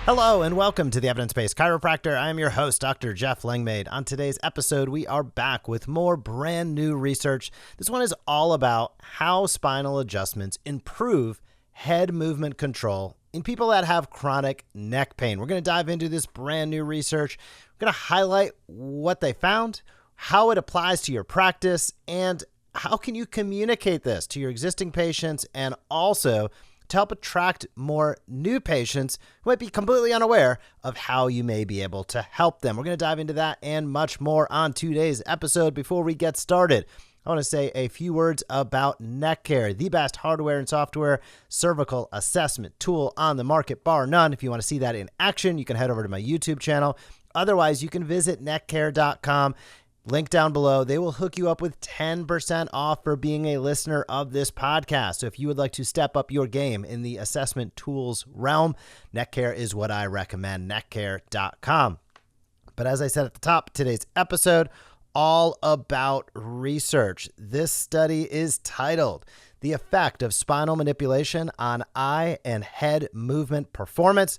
Hello and welcome to the Evidence-Based Chiropractor. I am your host, Dr. Jeff Langmaid. On today's episode, we are back with more brand new research. This one is all about how spinal adjustments improve head movement control in people that have chronic neck pain. We're going to dive into this brand new research. We're going to highlight what they found, how it applies to your practice, and how can you communicate this to your existing patients and also to help attract more new patients who might be completely unaware of how you may be able to help them. We're going to dive into that and much more on today's episode. Before we get started, I want to say a few words about NeckCare, the best hardware and software cervical assessment tool on the market, bar none. If you want to see that in action, you can head over to my YouTube channel. Otherwise, you can visit neckcare.com. Link down below. They will hook you up with 10% off for being a listener of this podcast. So if you would like to step up your game in the assessment tools realm, NeckCare is what I recommend, neckcare.com. But as I said at the top of today's episode, all about research. This study is titled The Effect of Spinal Manipulation on Eye and Head Movement Performance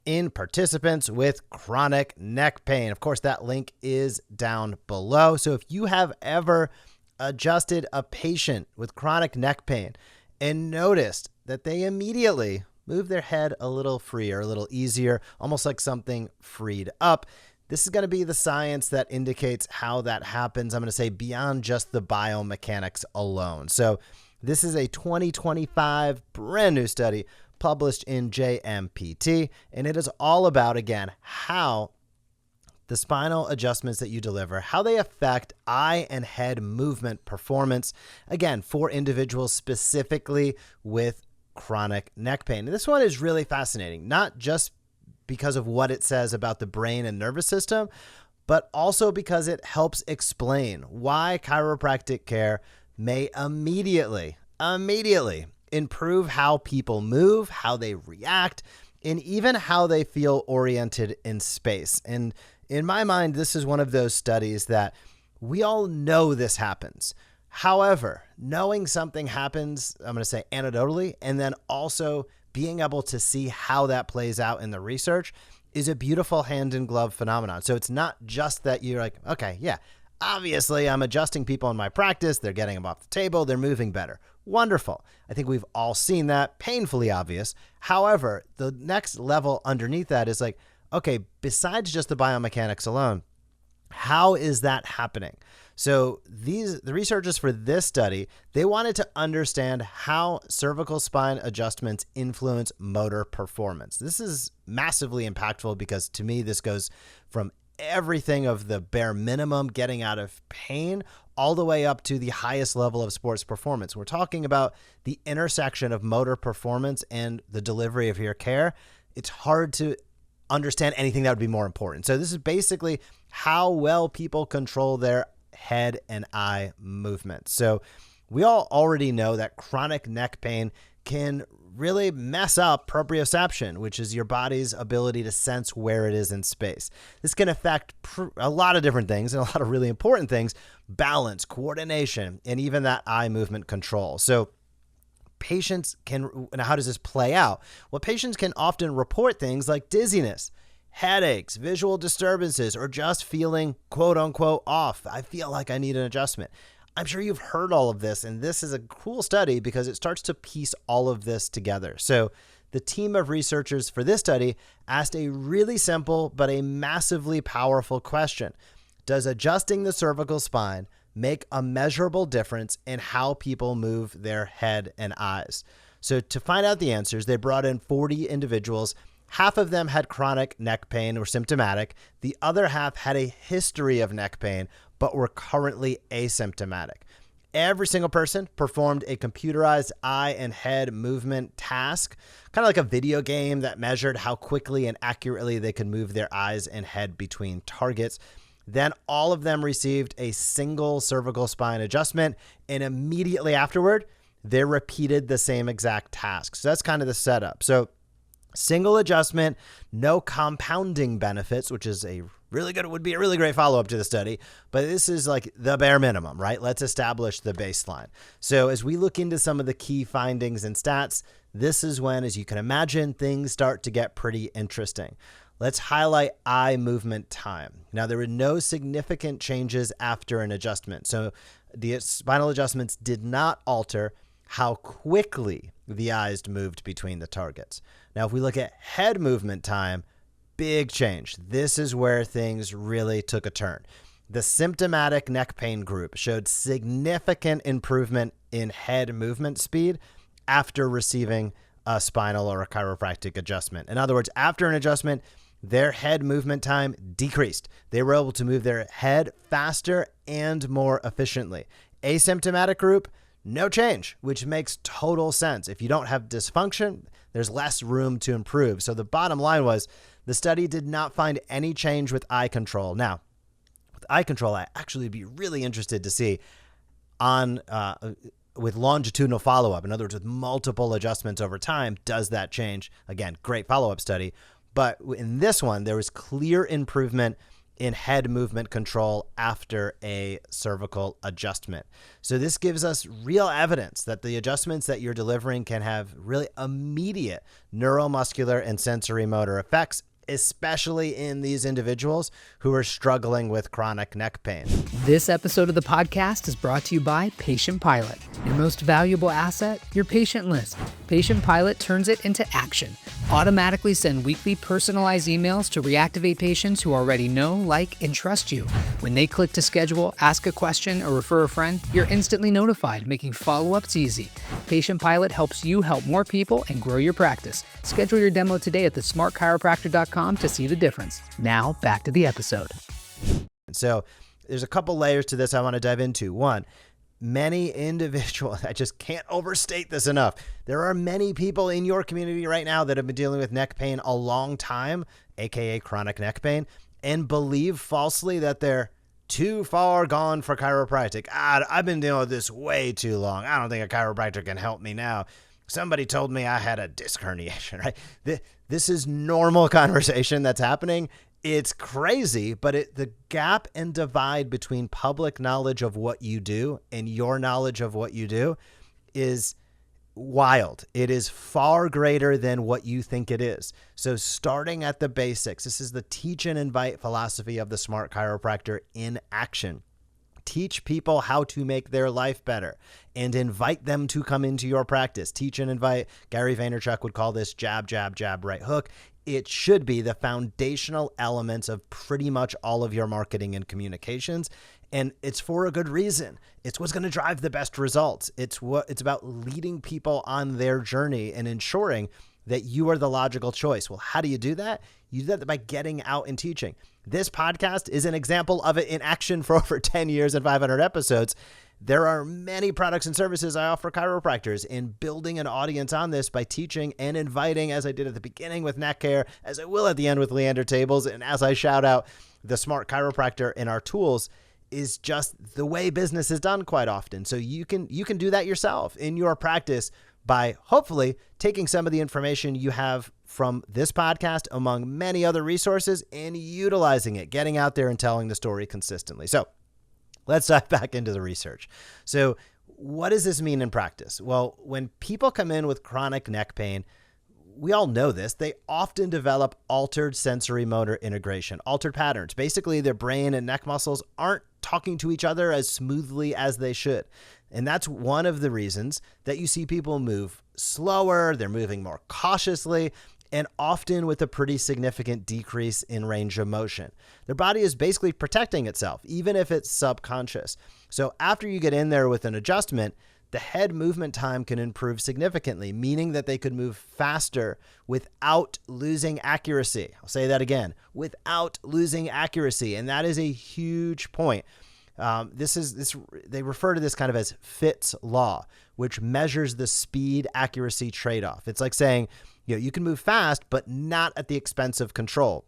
in Participants with Chronic Neck Pain. Of course, that link is down below. So if you have ever adjusted a patient with chronic neck pain and noticed that they immediately move their head a little freer, a little easier, almost like something freed up, this is going to be the science that indicates how that happens. I'm going to say beyond just the biomechanics alone. So this is a 2025 brand new study published in JMPT, and it is all about, again, how the spinal adjustments that you deliver, how they affect eye and head movement performance, again, for individuals specifically with chronic neck pain. And this one is really fascinating, not just because of what it says about the brain and nervous system, but also because it helps explain why chiropractic care may immediately improve how people move, how they react, and even how they feel oriented in space. And in my mind, this is one of those studies that we all know this happens. However, knowing something happens, I'm going to say anecdotally, and then also being able to see how that plays out in the research is a beautiful hand-in-glove phenomenon. So it's not just that you're like, okay, yeah, obviously I'm adjusting people in my practice. They're getting them off the table. They're moving better. Wonderful. I think we've all seen that, painfully obvious. However, the next level underneath that is like, okay, besides just the biomechanics alone, how is that happening? So the researchers for this study, they wanted to understand how cervical spine adjustments influence motor performance. This is massively impactful because to me, this goes from everything of the bare minimum, getting out of pain, all the way up to the highest level of sports performance. We're talking about the intersection of motor performance and the delivery of your care. It's hard to understand anything that would be more important. So this is basically how well people control their head and eye movement. So we all already know that chronic neck pain can really mess up proprioception, which is your body's ability to sense where it is in space. This can affect a lot of different things and a lot of really important things: balance, coordination, and even that eye movement control. So patients can, now how does this play out? Well, patients can often report things like dizziness, headaches, visual disturbances, or just feeling quote unquote off. I feel like I need an adjustment. I'm sure you've heard all of this, and this is a cool study because it starts to piece all of this together. So the team of researchers for this study asked a really simple but a massively powerful question. Does adjusting the cervical spine make a measurable difference in how people move their head and eyes? So to find out the answers, they brought in 40 individuals. Half of them had chronic neck pain or symptomatic. The other half had a history of neck pain, but were currently asymptomatic. Every single person performed a computerized eye and head movement task, kind of like a video game that measured how quickly and accurately they could move their eyes and head between targets. Then all of them received a single cervical spine adjustment, and immediately afterward, they repeated the same exact task. So that's kind of the setup. So single adjustment, no compounding benefits, which is a really good, would be a really great follow-up to the study, but this is like the bare minimum, right? Let's establish the baseline. So as we look into some of the key findings and stats, this is when, as you can imagine, things start to get pretty interesting. Let's highlight eye movement time. Now, there were no significant changes after an adjustment. So the spinal adjustments did not alter how quickly the eyes moved between the targets. Now, if we look at head movement time, big change. This is where things really took a turn. The symptomatic neck pain group showed significant improvement in head movement speed after receiving a spinal or a chiropractic adjustment. In other words, after an adjustment, their head movement time decreased. They were able to move their head faster and more efficiently. Asymptomatic group, no change, which makes total sense. If you don't have dysfunction, there's less room to improve. So the bottom line was the study did not find any change with eye control. Now, with eye control, I actually would be really interested to see on with longitudinal follow-up. In other words, with multiple adjustments over time, does that change? Again, great follow-up study. But in this one, there was clear improvement in head movement control after a cervical adjustment. So this gives us real evidence that the adjustments that you're delivering can have really immediate neuromuscular and sensory motor effects, especially in these individuals who are struggling with chronic neck pain. This episode of the podcast is brought to you by Patient Pilot. Your most valuable asset, your patient list. Patient Pilot turns it into action. Automatically send weekly personalized emails to reactivate patients who already know, like, and trust you. When they click to schedule, ask a question, or refer a friend, you're instantly notified, making follow-ups easy. Patient Pilot helps you help more people and grow your practice. Schedule your demo today at thesmartchiropractor.com to see the difference. Now, back to the episode. So there's a couple layers to this I want to dive into. One, many individuals, I just can't overstate this enough. There are many people in your community right now that have been dealing with neck pain a long time, aka chronic neck pain, and believe falsely that they're too far gone for chiropractic. I've been dealing with this way too long. I don't think a chiropractor can help me now. Somebody told me I had a disc herniation, right? This is normal conversation that's happening. It's crazy, but the gap and divide between public knowledge of what you do and your knowledge of what you do is wild. It is far greater than what you think it is. So starting at the basics, this is the teach and invite philosophy of the Smart Chiropractor in action. Teach people how to make their life better and invite them to come into your practice. Teach and invite. Gary Vaynerchuk would call this jab, jab, jab, right hook. It should be the foundational elements of pretty much all of your marketing and communications. And it's for a good reason. It's what's going to drive the best results. It's about leading people on their journey and ensuring that you are the logical choice. Well, how do you do that? You do that by getting out and teaching. This podcast is an example of it in action for over 10 years and 500 episodes. There are many products and services I offer chiropractors, and building an audience on this by teaching and inviting, as I did at the beginning with Neck Care, as I will at the end with Leander Tables, and as I shout out the Smart Chiropractor in our tools, is just the way business is done quite often. So you can do that yourself in your practice by hopefully taking some of the information you have from this podcast among many other resources and utilizing it, getting out there and telling the story consistently. So let's dive back into the research. So what does this mean in practice? Well, when people come in with chronic neck pain, we all know this, they often develop altered sensory motor integration, altered patterns. Basically, their brain and neck muscles aren't talking to each other as smoothly as they should. And that's one of the reasons that you see people move slower, they're moving more cautiously, and often with a pretty significant decrease in range of motion. Their body is basically protecting itself, even if it's subconscious. So after you get in there with an adjustment, the head movement time can improve significantly, meaning that they could move faster without losing accuracy. I'll say that again, without losing accuracy. And that is a huge point. They refer to this kind of as Fitts law, which measures the speed accuracy trade-off. It's like saying, you can move fast, but not at the expense of control.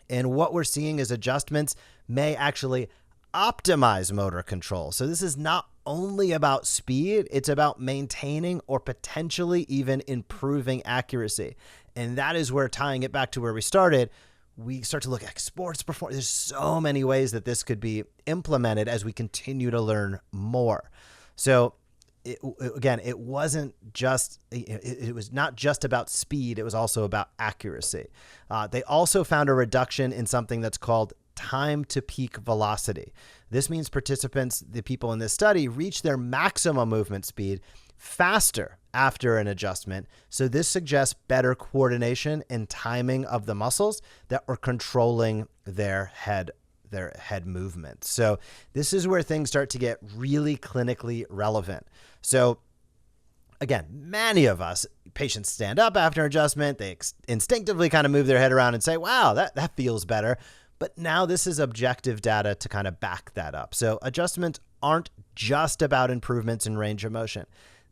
And what we're seeing is adjustments may actually optimize motor control. So this is not only about speed, it's about maintaining or potentially even improving accuracy. And that is where, tying it back to where we started, we start to look at sports performance. There's so many ways that this could be implemented as we continue to learn more. So it wasn't just, it was not just about speed. It was also about accuracy. They also found a reduction in something that's called time to peak velocity. This means participants, the people in this study, reach their maximum movement speed faster after an adjustment. So this suggests better coordination and timing of the muscles that were controlling their head movement. So this is where things start to get really clinically relevant. So again, many of us, patients stand up after adjustment. They instinctively kind of move their head around and say, wow, that feels better. But now this is objective data to kind of back that up. So adjustments aren't just about improvements in range of motion.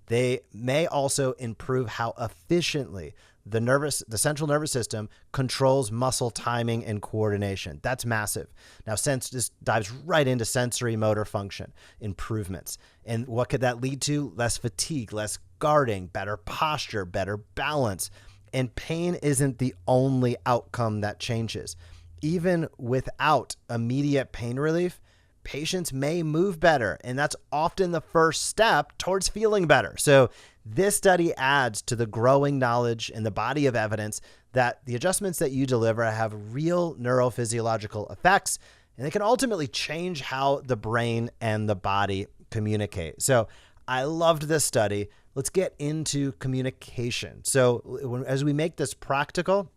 They may also improve how efficiently the central nervous system controls muscle timing and coordination. That's massive. Now, this dives right into sensory motor function improvements. And what could that lead to? Less fatigue, less guarding, better posture, better balance. And pain isn't the only outcome that changes. Even without immediate pain relief, patients may move better, and that's often the first step towards feeling better. So this study adds to the growing knowledge and the body of evidence that the adjustments that you deliver have real neurophysiological effects, and they can ultimately change how the brain and the body communicate. So I loved this study. Let's get into communication. So as we make this practical,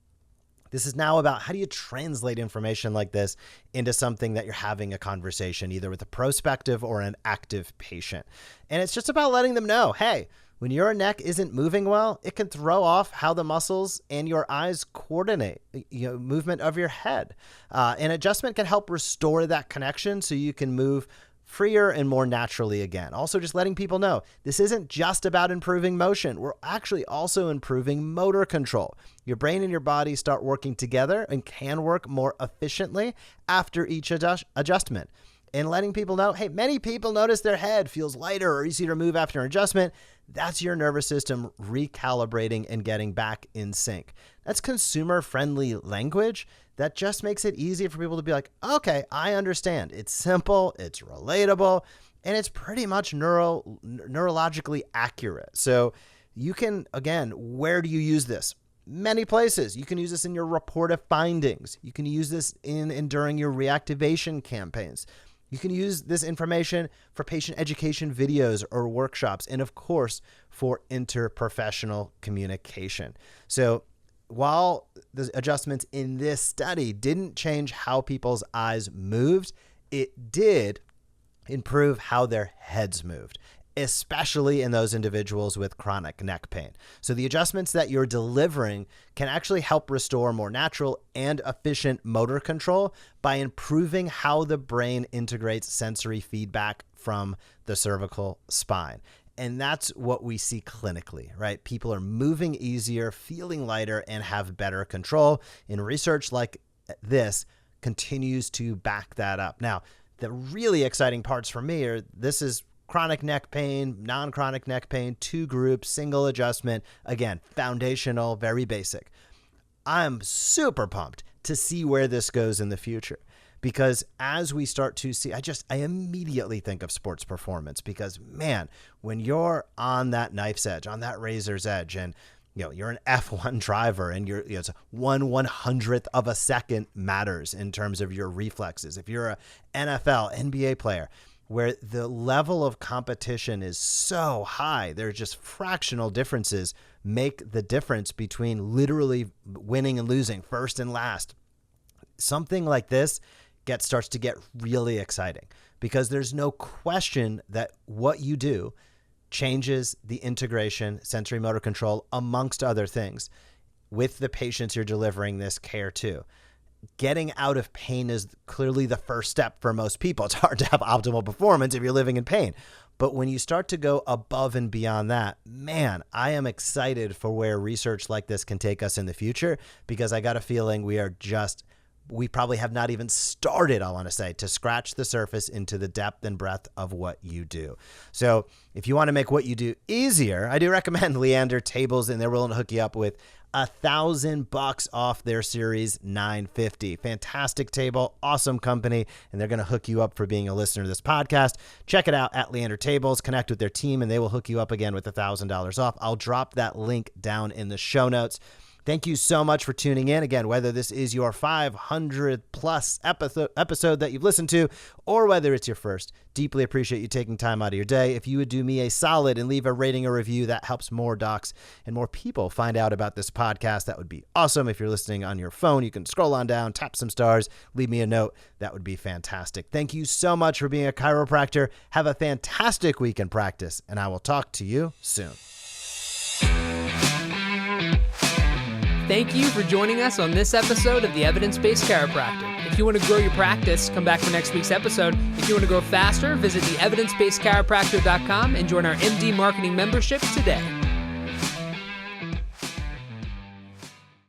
this is now about how do you translate information like this into something that you're having a conversation, either with a prospective or an active patient. And it's just about letting them know, hey, when your neck isn't moving well, it can throw off how the muscles and your eyes coordinate, movement of your head. An adjustment can help restore that connection so you can move freer and more naturally again. Also, just letting people know this isn't just about improving motion. We're actually also improving motor control. Your brain and your body start working together and can work more efficiently after each adjustment. And letting people know, hey, many people notice their head feels lighter or easier to move after an adjustment. That's your nervous system recalibrating and getting back in sync. That's consumer-friendly language that just makes it easier for people to be like, okay, I understand. It's simple, it's relatable, and it's pretty much neurologically accurate. So you can, again, where do you use this? Many places. You can use this in your report of findings. You can use this in and during your reactivation campaigns. You can use this information for patient education videos or workshops, and of course, for interprofessional communication. So while the adjustments in this study didn't change how people's eyes moved, it did improve how their heads moved, especially in those individuals with chronic neck pain. So the adjustments that you're delivering can actually help restore more natural and efficient motor control by improving how the brain integrates sensory feedback from the cervical spine. And that's what we see clinically, right? People are moving easier, feeling lighter, and have better control. And research like this continues to back that up. Now, the really exciting parts for me are this is chronic neck pain, non-chronic neck pain, 2 groups, single adjustment. Again, foundational, very basic. I'm super pumped to see where this goes in the future. Because as we start to see, I immediately think of sports performance because, man, when you're on that knife's edge, on that razor's edge, and you're an F1 driver and it's 1/100th of a second matters in terms of your reflexes. If you're an NFL, NBA player, where the level of competition is so high, there's just fractional differences make the difference between literally winning and losing, first and last. Something like this starts to get really exciting because there's no question that what you do changes the integration, sensory motor control, amongst other things, with the patients you're delivering this care to. Getting out of pain is clearly the first step for most people. It's hard to have optimal performance if you're living in pain. But when you start to go above and beyond that, man, I am excited for where research like this can take us in the future because I got a feeling we are just we probably have not even started, I want to say, to scratch the surface into the depth and breadth of what you do. So if you want to make what you do easier, I do recommend Leander Tables, and they're willing to hook you up with $1,000 off their Series 950. Fantastic table, awesome company, and they're going to hook you up for being a listener to this podcast. Check it out at Leander Tables. Connect with their team, and they will hook you up again with $1,000 off. I'll drop that link down in the show notes. Thank you so much for tuning in. Again, whether this is your 500 plus episode that you've listened to, or whether it's your first, deeply appreciate you taking time out of your day. If you would do me a solid and leave a rating or review, that helps more docs and more people find out about this podcast. That would be awesome. If you're listening on your phone, you can scroll on down, tap some stars, leave me a note. That would be fantastic. Thank you so much for being a chiropractor. Have a fantastic week in practice, and I will talk to you soon. Thank you for joining us on this episode of the Evidence-Based Chiropractor. If you want to grow your practice, come back for next week's episode. If you want to grow faster, visit the evidencebasedchiropractor.com and join our MD Marketing membership today.